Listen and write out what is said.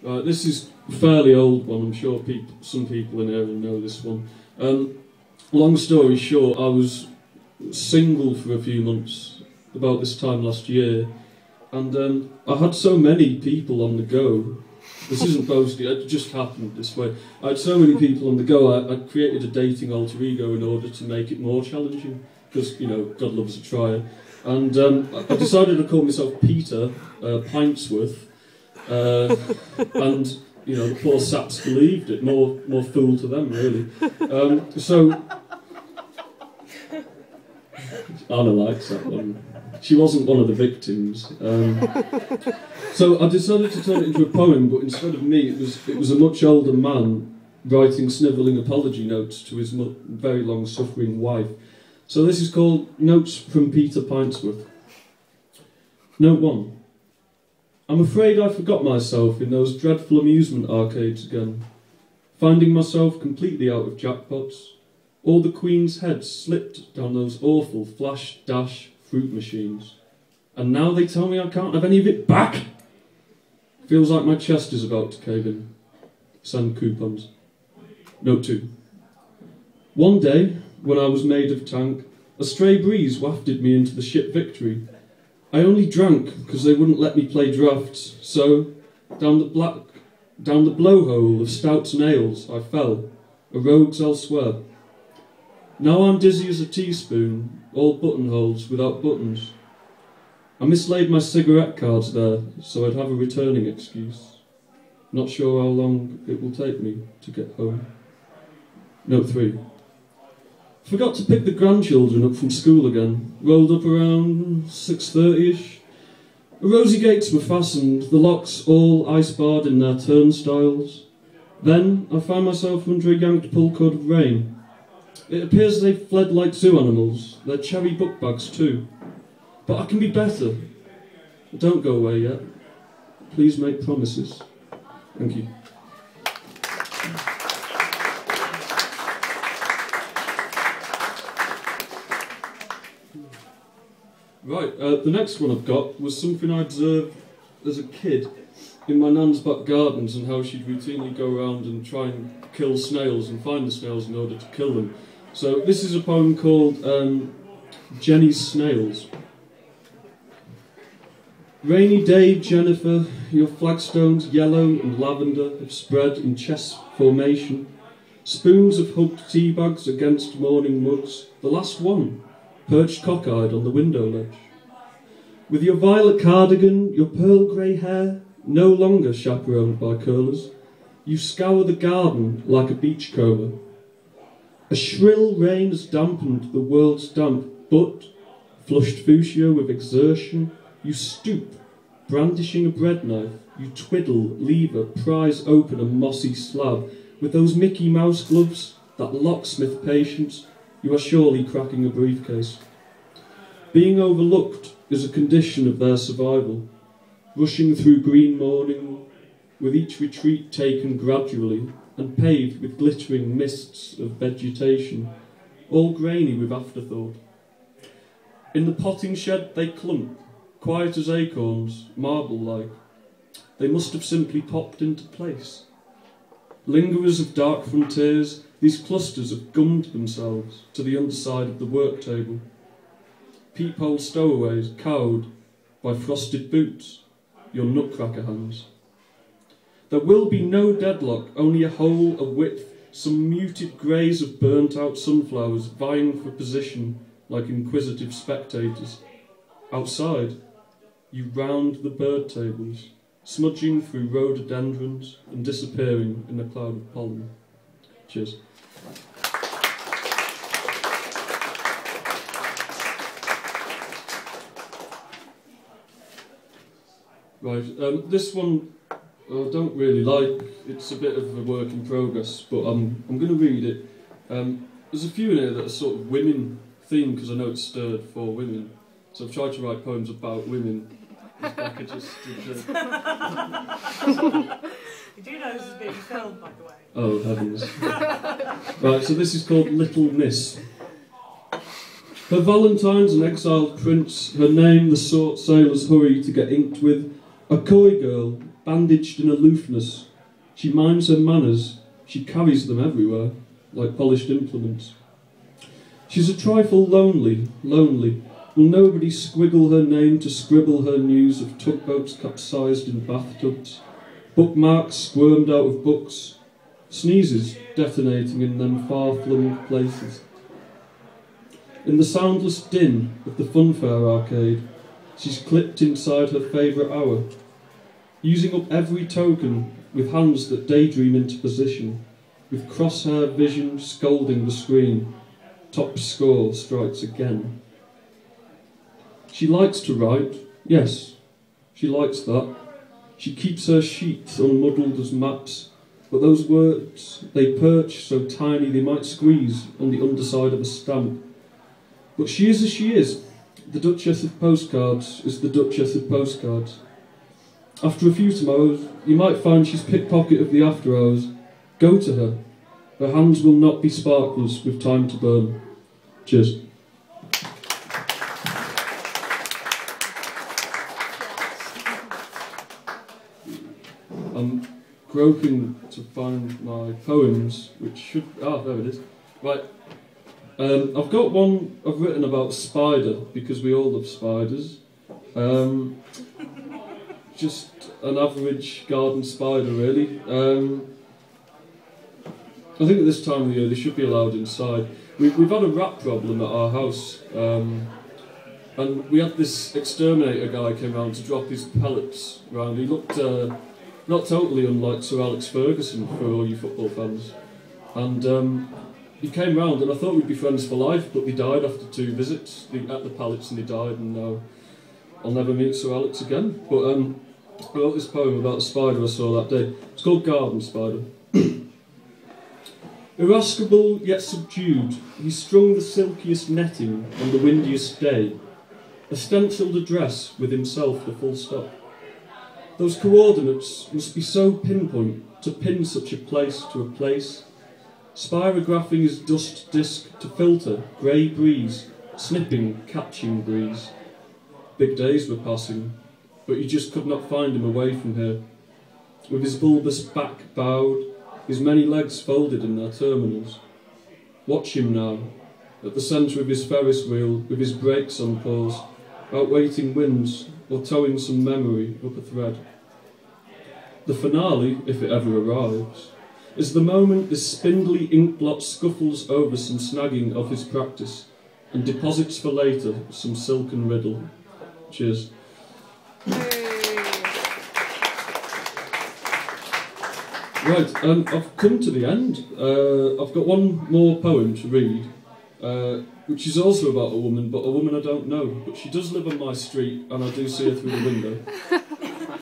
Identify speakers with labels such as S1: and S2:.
S1: This is a fairly old one. I'm sure some people in here will know this one. Long story short, I was single for a few months about this time last year, and I had so many people on the go. This isn't boasting, it just happened this way. I had so many people on the go, I created a dating alter ego in order to make it more challenging, because, you know, God loves a trier. And I decided to call myself Peter Pintsworth, and, you know, the poor saps believed it, more fool to them, really. So, Anna likes that one. She wasn't one of the victims. So I decided to turn it into a poem, but instead of me, it was a much older man writing snivelling apology notes to his very long-suffering wife. So this is called Notes from Peter Pintsworth. Note 1. I'm afraid I forgot myself in those dreadful amusement arcades again, finding myself completely out of jackpots. All the Queen's heads slipped down those awful flash-dash fruit machines. And now they tell me I can't have any of it back! Feels like my chest is about to cave in. Send coupons. Note 2. One day, when I was maid of tank, a stray breeze wafted me into the ship Victory. I only drank because they wouldn't let me play drafts, so down the blowhole of stouts and ales I fell, a rogues elsewhere. Now I'm dizzy as a teaspoon, all buttonholes without buttons. I mislaid my cigarette cards there, so I'd have a returning excuse. Not sure how long it will take me to get home. Note 3. Forgot to pick the grandchildren up from school again. Rolled up around 6:30ish. The rosy gates were fastened, the locks all ice-barred in their turnstiles. Then I found myself under a yanked pull-cord of rain. It appears they fled like zoo animals, their cherry book bags too. But I can be better. Don't go away yet. Please make promises. Thank you. Right, the next one I've got was something I observed as a kid in my nan's back gardens, and how she'd routinely go around and try and kill snails and find the snails in order to kill them. So this is a poem called Jenny's Snails. Rainy day, Jennifer, your flagstones, yellow and lavender, have spread in chess formation. Spoons of hugged tea bags against morning mugs, the last one, perched cockeyed on the window ledge. With your violet cardigan, your pearl grey hair, no longer chaperoned by curlers, you scour the garden like a beachcomber. A shrill rain has dampened the world's damp, but, flushed fuchsia with exertion, you stoop, brandishing a bread knife, you twiddle, lever, prise open a mossy slab. With those Mickey Mouse gloves, that locksmith patience, you are surely cracking a briefcase. Being overlooked is a condition of their survival, rushing through green morning, with each retreat taken gradually, and paved with glittering mists of vegetation, all grainy with afterthought. In the potting shed they clump, quiet as acorns, marble-like. They must have simply popped into place. Lingerers of dark frontiers, these clusters have gummed themselves to the underside of the work table. Peephole stowaways cowed by frosted boots, your nutcracker hands. There will be no deadlock, only a hole of width, some muted greys of burnt-out sunflowers vying for position like inquisitive spectators. Outside, you round the bird tables, smudging through rhododendrons and disappearing in a cloud of pollen. Cheers. Right, this one I don't really like. It's a bit of a work in progress, but I'm going to read it. There's a few in here that are sort of women themed, because I know it's stirred for women. So I've tried to write poems about women. Becca just did
S2: You do know this is being filmed, by the way.
S1: Oh, heavens. Right, so this is called Little Miss. Her Valentine's an exiled prince, her name the sort sailors hurry to get inked with, a coy girl, bandaged in aloofness. She minds her manners, she carries them everywhere, like polished implements. She's a trifle lonely. Will nobody squiggle her name to scribble her news of tugboats capsized in bathtubs, bookmarks squirmed out of books, sneezes detonating in them far-flung places? In the soundless din of the funfair arcade, she's clipped inside her favourite hour, using up every token with hands that daydream into position, with crosshair vision scolding the screen. Top score strikes again. She likes to write, yes, she likes that. She keeps her sheets unmuddled as maps, but those words, they perch so tiny they might squeeze on the underside of a stamp. But she is as she is. The Duchess of Postcards is the Duchess of Postcards. After a few tomorrows, you might find she's pickpocket of the after hours. Go to her. Her hands will not be sparklers with time to burn. Cheers. I'm groping to find my poems, which should... Ah, there it is. Right. I've got one I've written about a spider, because we all love spiders. Just an average garden spider, really. I think at this time of the year they should be allowed inside. We've had a rat problem at our house, and we had this exterminator guy came round to drop his pellets round. He looked not totally unlike Sir Alex Ferguson, for all you football fans. And he came round, and I thought we'd be friends for life, but they died after 2 visits at the pallets, and they died, and now I'll never meet Sir Alex again. But I wrote this poem about a spider I saw that day. It's called Garden Spider. Irascible yet subdued, he strung the silkiest netting on the windiest day, a stencilled address with himself the full stop. Those coordinates must be so pinpoint to pin such a place to a place, spirographing his dust disk to filter grey breeze, snipping, catching breeze. Big days were passing, but you just could not find him away from here. With his bulbous back bowed, his many legs folded in their terminals. Watch him now, at the centre of his Ferris wheel, with his brakes on pause, outweighting winds, or towing some memory up a thread. The finale, if it ever arrives, is the moment this spindly inkblot scuffles over some snagging of his practice and deposits for later some silken riddle. Cheers. Right, I've come to the end. I've got one more poem to read, which is also about a woman, but a woman I don't know. But she does live on my street, and I do see her through the window.